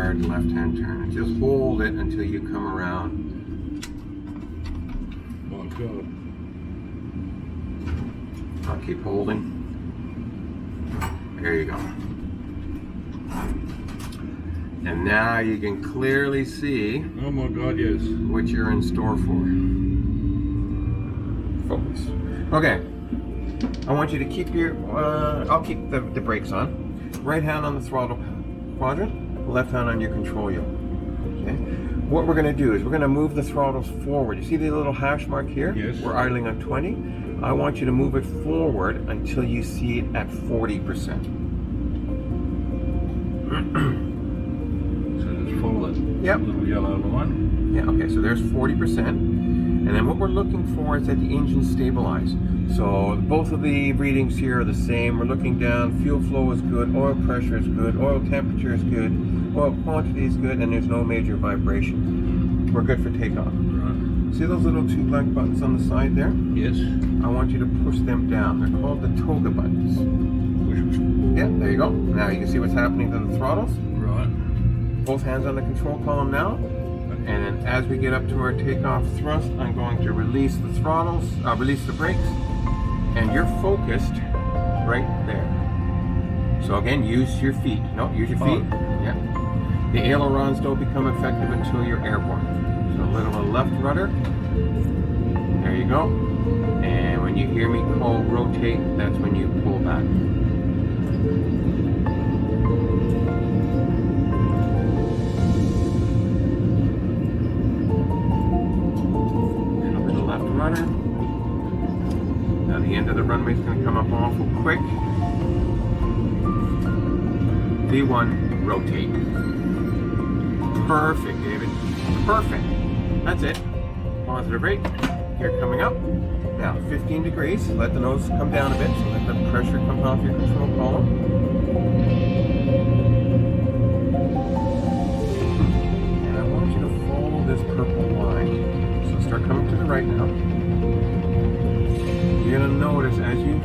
hard left-hand turn. And just hold it until you come around. Oh God. I'll keep holding. There you go. And now you can clearly see Oh my God, yes. what you're in store for. Focus. Okay. I want you to keep your, I'll keep the brakes on. Right hand on the throttle quadrant, left hand on your control yoke. Okay. What we're going to do is we're going to move the throttles forward. You see the little hash mark here? Yes. We're idling on 20. I want you to move it forward until you see it at 40%. So just follow that Yep. little yellow line. Yeah, okay, so there's 40%. And then what we're looking for is that the engine stabilize. So both of the readings here are the same. We're looking down, fuel flow is good, oil pressure is good, oil temperature is good, oil quantity is good, and there's no major vibration. We're good for takeoff. Right. See those little two black buttons on the side there? Yes. I want you to push them down. They're called the toga buttons. Push. Yeah, there you go. Now you can see what's happening to the throttles. Right. Both hands on the control column now. And then as we get up to our takeoff thrust, I'm going to release the throttles, release the brakes, and you're focused right there. So again, use your feet. No, use your feet. Yeah. The ailerons don't become effective until you're airborne. So a little left rudder. There you go. And when you hear me call rotate, that's when you pull back. Runner. Now the end of the runway is going to come up awful quick. V1, rotate. Perfect, David. Perfect. That's it. Positive rate. Here coming up. Now 15 degrees. Let the nose come down a bit so that the pressure comes off your control column. And I want you to follow this purple line. Start coming to the right now. You're going to notice as you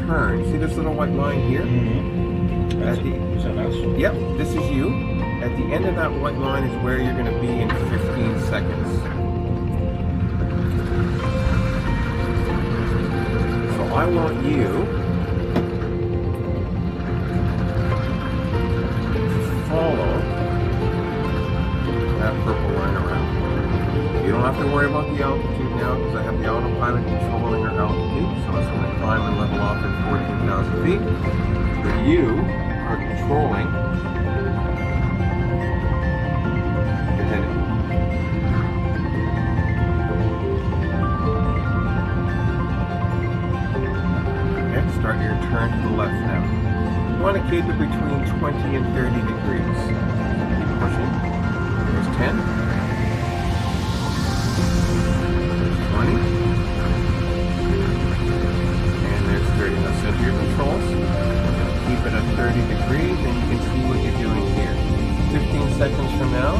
turn, see this little white line here? Mm-hmm. Yep, this is you. At the end of that white line is where you're going to be in 15 seconds. So I want you to follow that purple line around. You don't have to worry about the altitude now because I have the autopilot controlling our altitude, so it's going to climb and level off at 14,000 feet. But you are controlling the heading. Okay, start your turn to the left now. You want to keep it between 20 and 30 degrees. Keep pushing. There's 10. 20. And there's 30. Now set your controls. Keep it at 30 degrees and you can see what you're doing here. 15 seconds from now,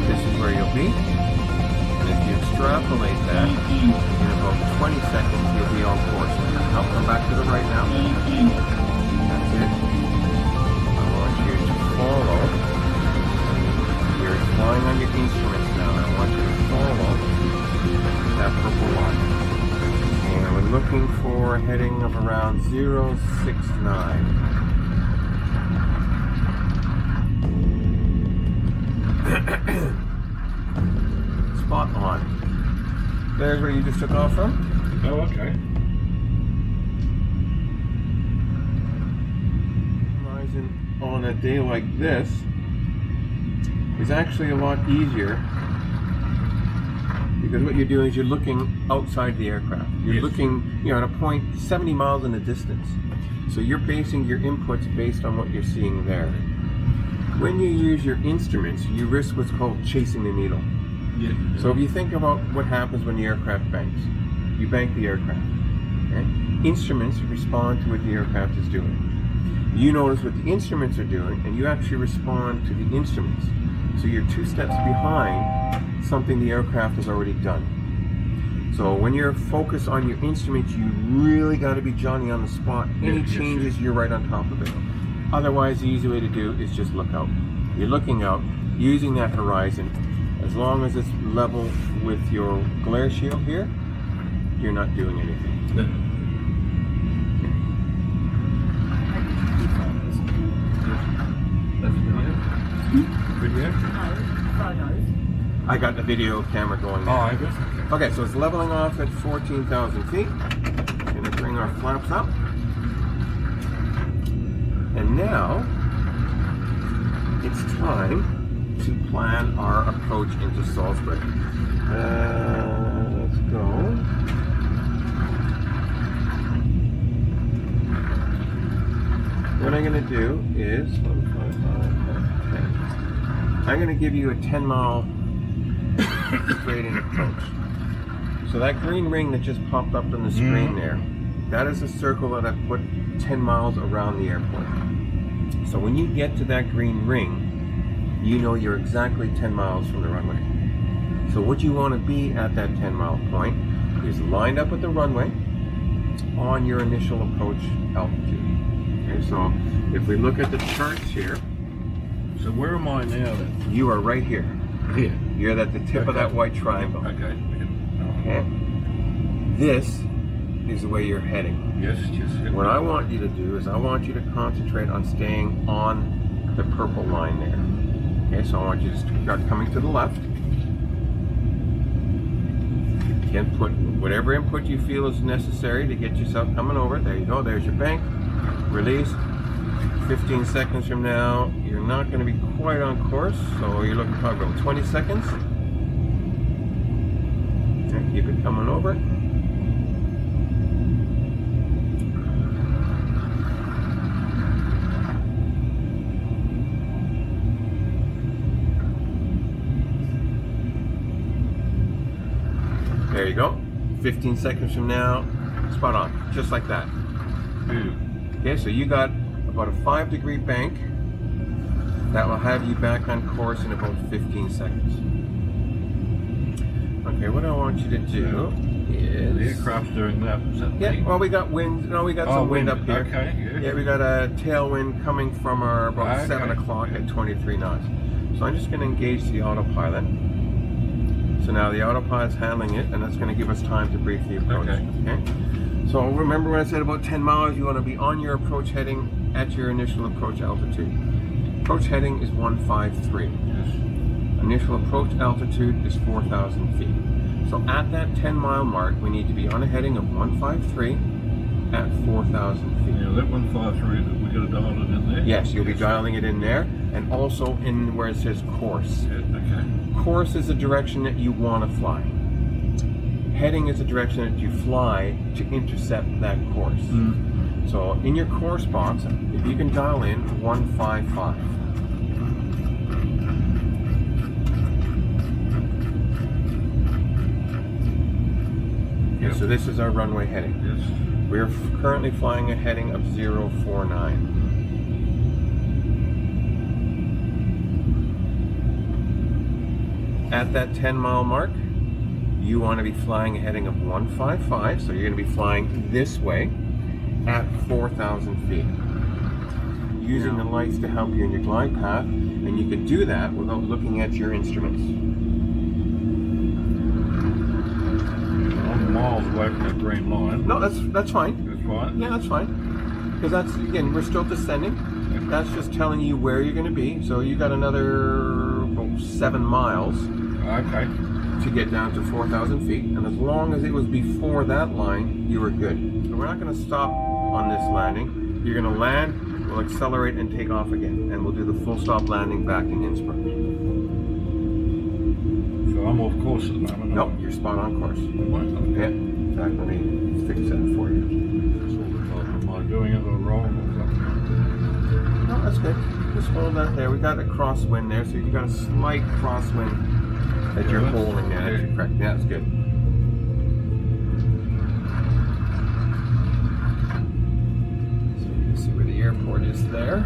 this is where you'll be. And if you extrapolate that, in about 20 seconds you'll be on course. I'll come back to the right now. That's it. I want you to follow. You're flying on your instruments now. I want you to follow that purple line. And we're looking for a heading of around 069. Spot on. There's where you just took off from. Oh, okay. Rising on a day like this is actually a lot easier. Because what you're doing is you're looking outside the aircraft. You're looking, at a point 70 miles in the distance. So you're basing your inputs based on what you're seeing there. When you use your instruments, you risk what's called chasing the needle. Yeah. So if you think about what happens when the aircraft banks, you bank the aircraft. Okay? Instruments respond to what the aircraft is doing. You notice what the instruments are doing, and you actually respond to the instruments. So you're 2 steps behind something the aircraft has already done. So when you're focused on your instruments, you really got to be Johnny on the spot. Any changes, you're right on top of it. Otherwise, the easy way to do is just look out. You're looking out, using that horizon. As long as it's level with your glare shield here, you're not doing anything. That's video? I got the video camera going Oh, now. I guess. Okay, so it's leveling off at 14,000 feet. Gonna bring our flaps up. And now, it's time to plan our approach into Salzburg. Let's go. What I'm going to do is 1, 5, 5, 10. I'm going to give you a 10-mile straight-in approach. So that green ring that just popped up on the screen there, that is a circle that I've put 10 miles around the airport. So when you get to that green ring, you know you're exactly 10 miles from the runway. So what you want to be at that 10-mile point is lined up with the runway on your initial approach altitude. Okay, so if we look at the charts here, So where am I now then? you are right here. Here. You're at the tip of that white triangle. Okay. Okay. This is the way you're heading. Yes, yes. What I want you to do is I want you to concentrate on staying on the purple line there. Okay, so I want you to start coming to the left. Again, put whatever input you feel is necessary to get yourself coming over. There you go, there's your bank. Release. 15 seconds from now, you're not going to be quite on course, so you're looking probably about 20 seconds. And keep it coming over. There you go. 15 seconds from now, spot on, just like that. Okay, so you got about a 5-degree bank that will have you back on course in about 15 seconds. Okay, what I want you to do is... The aircraft's doing that. Is that Yeah, me? well, we got wind. No, we got some wind up here. Okay, yeah. Yeah, we got a tailwind coming from our about Okay. 7 o'clock at 23 knots. So I'm just going to engage the autopilot. So now the autopilot's handling it, and that's going to give us time to brief the approach. Okay. So remember when I said about 10 miles, you want to be on your approach heading at your initial approach altitude. Approach heading is 153. Yes. Initial approach altitude is 4,000 feet. So at that 10-mile mark, we need to be on a heading of 153 at 4,000 feet. Yeah, that 153, we got to dial it in there? Yes, you'll be dialing it in there, and also in where it says course. Yeah, okay. Course is the direction that you want to fly. Heading is the direction that you fly to intercept that course. Mm-hmm. So in your course box, if you can dial in 155. Okay, so this is our runway heading. Yes. We're currently flying a heading of 049. At that 10-mile mark, you want to be flying a heading of 155, so you're going to be flying this way at 4,000 feet. Using the lights to help you in your glide path, and you can do that without looking at your instruments. I'm miles away from that green line. No, that's fine. That's fine. Yeah, that's fine. Because that's, again, we're still descending. That's just telling you where you're going to be. So you got another about 7 miles Okay. to get down to 4,000 feet. And as long as it was before that line, you were good. So we're not going to stop on this landing. You're going to land, we'll accelerate and take off again. And we'll do the full stop landing back in Innsbruck. So I'm off course at the moment. Nope, you're spot on course. Yeah. Yeah, in fact, let me fix that for you. Am I doing it all wrong or something? No, that's good. Just hold that there. We got a crosswind there, so you got a slight crosswind that you're holding there. That's correct. Yeah, that's good. So you can see where the airport is there.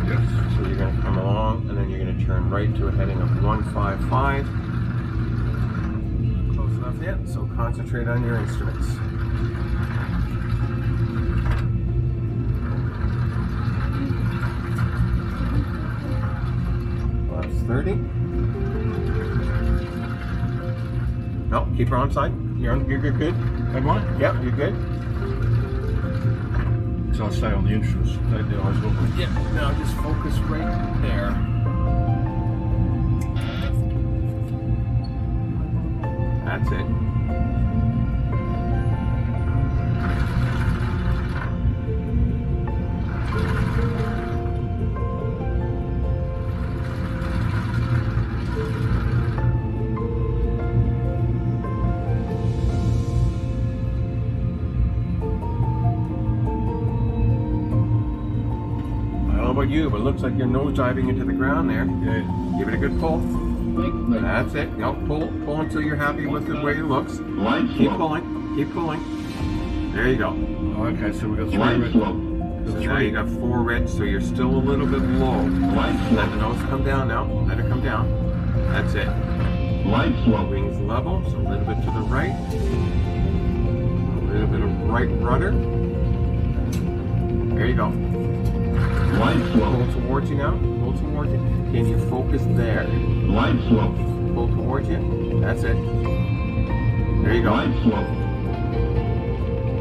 Yes. So you're going to come along, and then you're going to turn right to a heading of 155. Close enough yet, so concentrate on your instruments. 30. No, keep her on side. You're good. Am I? Yep, you're good. So I'll stay on the instruments. Take the eyes off. Yeah, now just focus right there. That's it. I don't know about you, but it looks like you're nose diving into the ground there. Yeah. Give it a good pull. That's it. No, pull until you're happy with the way it looks. Keep pulling. There you go. Okay, so we've got 3 red. So now you got 4 red, so you're still a little bit low. Let the nose come down now. Let it come down. That's it. Wings level, so a little bit to the right. A little bit of right rudder. There you go. Pull towards you now. Pull towards you. Can you focus there? Pull towards you. That's it. There you go.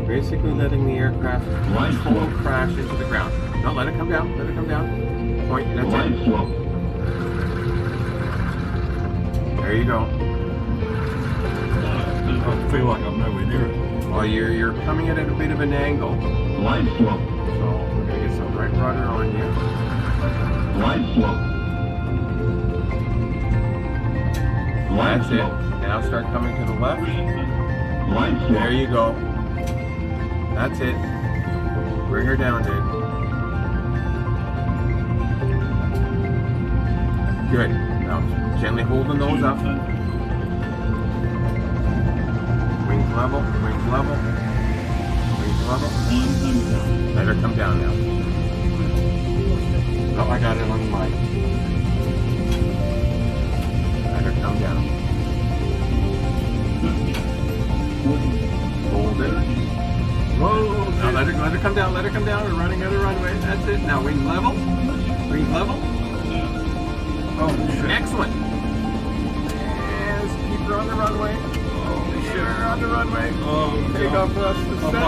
Basically letting the aircraft full crash into the ground. No, let it come down. Let it come down. Point. That's it. There you go. I feel like I'm nowhere near it. Well, you're coming at a bit of an angle. So we're gonna get some right rudder on you. That's it. Now start coming to the left. There you go. That's it. Bring her down, dude. Good. Now gently hold the nose up. Wings level, wings level. Wings level. Let her come down now. Oh, I got it on the mic. Let her come down. Hold it. Whoa! Now let her come down. Let her come down. We're running out of runway. That's it. Now wing level. Wing level. Oh, excellent. And keep her on the runway. Keep her on the runway. Take off for us to set.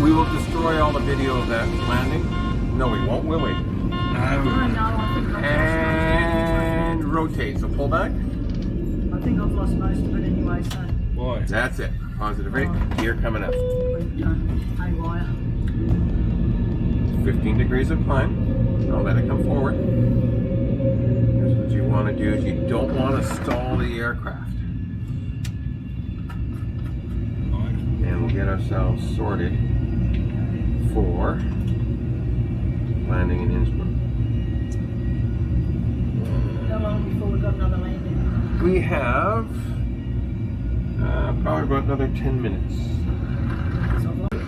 We will destroy all the video of that landing. No, we won't, will we? And rotate. So pull back. I think I've lost most of it anyway, so Why? That's it. Positive rate. Gear coming up. haywire. 15 degrees of climb. Now let it come forward. Here's what you want to do is you don't want to stall the aircraft. And we'll get ourselves sorted for landing in Innsbruck. How long before we got another landing? We have probably about another 10 minutes.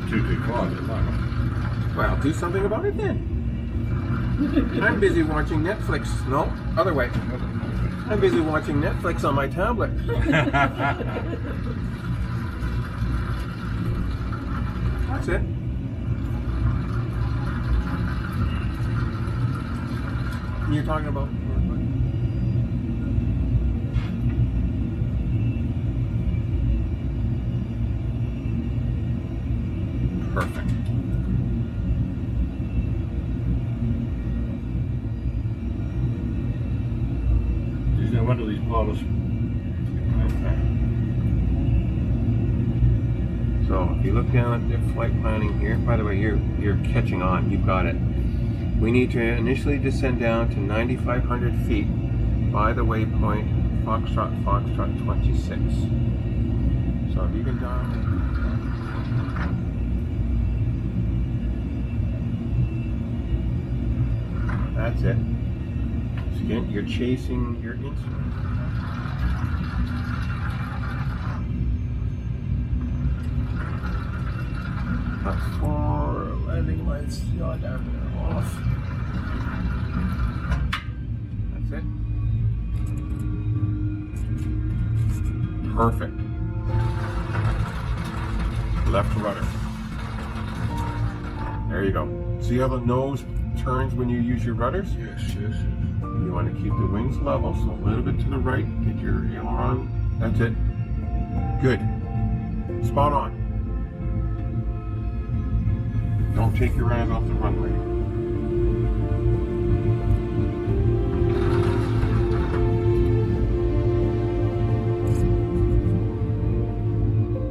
Too quiet at the moment. Well, do something about it then. I'm busy watching Netflix. No, other way. I'm busy watching Netflix on my tablet. That's it. You're talking about? Perfect. There's no wonder these pilots. Okay. So if you look down at the flight planning here, by the way, you're catching on. You've got it. We need to initially descend down to 9,500 feet by the waypoint Foxtrot 26. So if you can dial. That's it. So again, you're chasing your instrument. Up 4 landing lights, yaw down there, off. That's it. Perfect. Left rudder. There you go. See how the nose turns when you use your rudders? Yes. You want to keep the wings level, so a little bit to the right. Get your aileron. That's it. Good. Spot on. Don't take your eyes off the runway.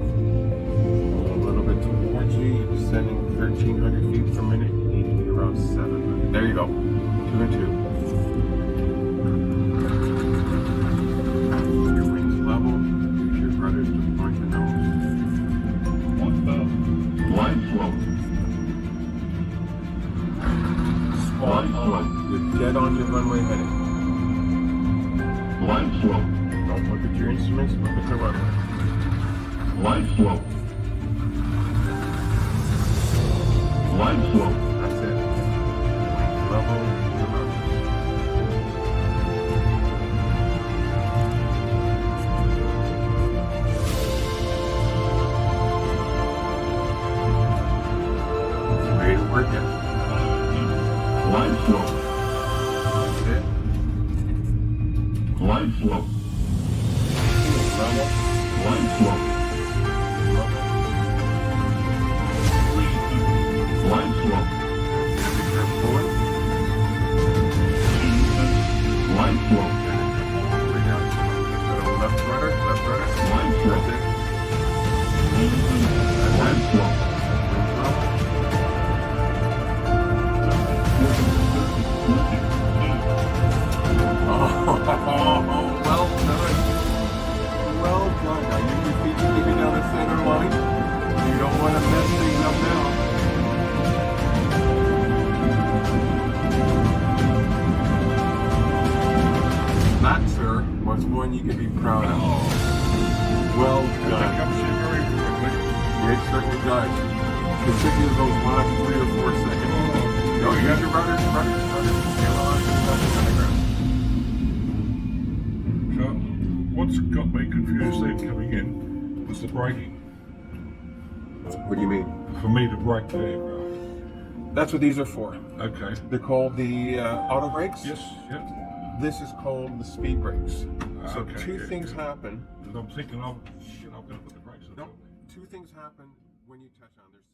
A little bit towards you. You're descending 1,300 feet per minute. You need to be around 700. There you go. 2 and 2. Your wings level. Use your rudders to point the nose. Line flow. Spot on. You're dead on your runway heading. Line flow. Don't look at your instruments, look at the runway. Line flow. Line flow. That's it. Level your runway. Ready to work it. Line flow. That's it. Line flow. Level. Line flow. Line flow. Turn forward. Line flow. Way down. Little left rudder, left rudder. Line flow. That's it. Line flow. Oh, well done. Well done. Now use your feet to keep it down the center line. You don't want to mess things up now. That, sir, was one you can be proud of. Well That done. comes in very quickly. It certainly does. Particularly those last 3 or 4 seconds. No, you got your rudders. Aileron, nothing on the ground. So, what's got me confused then coming in was the braking. What do you mean? For me to brake the aircraft. That's what these are for. Okay. They're called the auto brakes. Yes, yep. This is called the speed brakes. So Okay, two good, things good. happen. Because I'm thinking, shit, I'm going to put the brakes on. No, two things happen when you touch on. There's